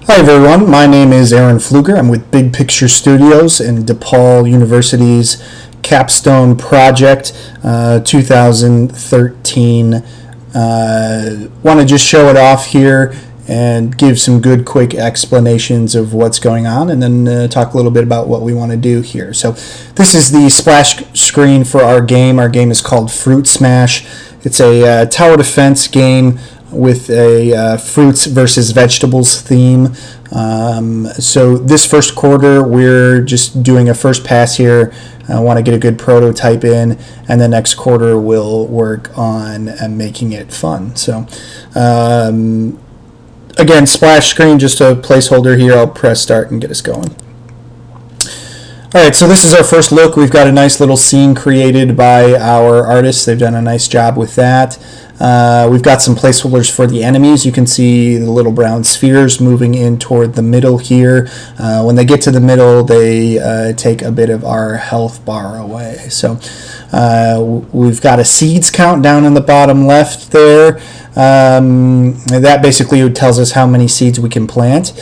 Hi everyone, my name is Aaron Pfluger. I'm with Big Picture Studios and Depaul University's Capstone project 2013. Want to just show it off here and give some good quick explanations of what's going on, and then talk a little bit about what we want to do here. So this is the splash screen for our game. Our game is called Fruit Smash. It's a tower defense game with a fruits versus vegetables theme. So this first quarter, we're just doing a first pass here. I want to get a good prototype in, and the next quarter we'll work on making it fun. So again, splash screen, just a placeholder here. I'll press start and get us going. Alright, so this is our first look. We've got a nice little scene created by our artists. They've done a nice job with that. We've got some placeholders for the enemies. You can see the little brown spheres moving in toward the middle here. When they get to the middle, they take a bit of our health bar away. So we've got a seeds count down in the bottom left there. That basically tells us how many seeds we can plant.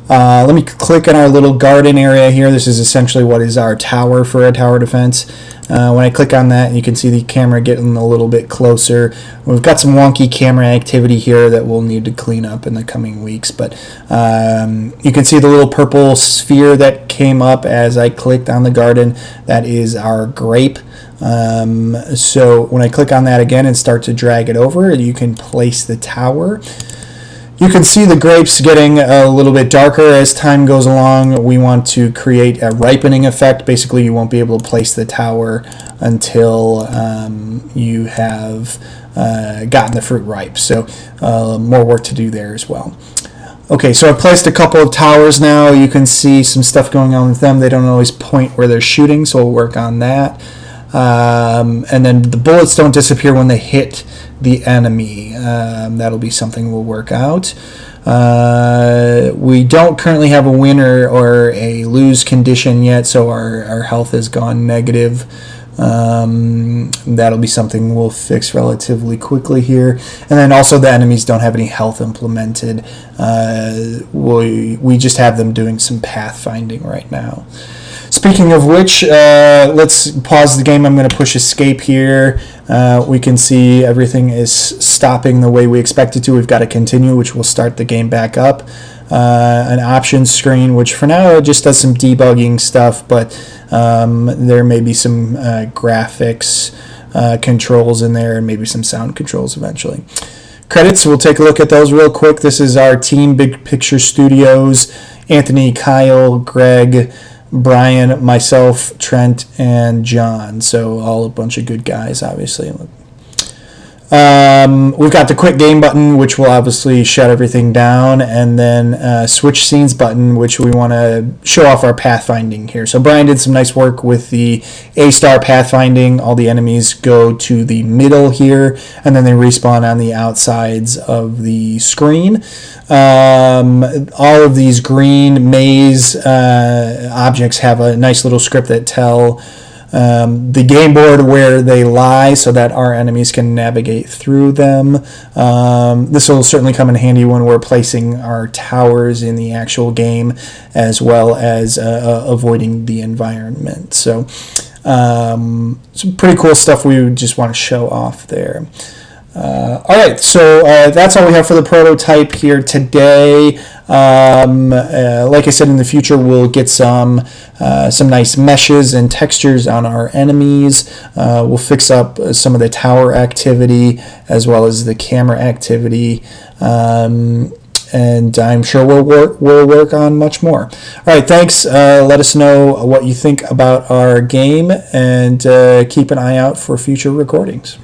Let me click on our little garden area here. This is essentially what is our tower for a tower defense. When I click on that, you can see the camera getting a little bit closer. We've got some wonky camera activity here that we'll need to clean up in the coming weeks, but you can see the little purple sphere that came up as I clicked on the garden. That is our grape. So when I click on that again and start to drag it over, you can place the tower. You can see the grapes getting a little bit darker as time goes along. We want to create a ripening effect. Basically, you won't be able to place the tower until you have gotten the fruit ripe. So more work to do there as well. Okay, so I've placed a couple of towers now. You can see some stuff going on with them. They don't always point where they're shooting, so we'll work on that. And then the bullets don't disappear when they hit the enemy. That'll be something we'll work out. We don't currently have a win or a lose condition yet, so our health has gone negative. That'll be something we'll fix relatively quickly here. And then also the enemies don't have any health implemented. We just have them doing some pathfinding right now. Speaking of which, let's pause the game. I'm going to push escape here. We can see everything is stopping the way we expect it to. We've got to continue, which will start the game back up. An options screen, which for now just does some debugging stuff, but there may be some graphics controls in there and maybe some sound controls eventually. Credits, we'll take a look at those real quick. This is our team, Big Picture Studios: Anthony, Kyle, Greg, Brian, myself, Trent, and John. So all a bunch of good guys, obviously. We've got the quick game button, which will obviously shut everything down, and then switch scenes button, which we want to show off our pathfinding here. So Brian did some nice work with the A-star pathfinding. All the enemies go to the middle here, and then they respawn on the outsides of the screen. All of these green maze objects have a nice little script that tell the game board where they lie so that our enemies can navigate through them. This will certainly come in handy when we're placing our towers in the actual game, as well as avoiding the environment. So some pretty cool stuff we just want to show off there. Alright, so that's all we have for the prototype here today. Like I said, in the future we'll get some nice meshes and textures on our enemies. We'll fix up some of the tower activity as well as the camera activity. And I'm sure we'll work on much more. All right, thanks. Let us know what you think about our game, and keep an eye out for future recordings.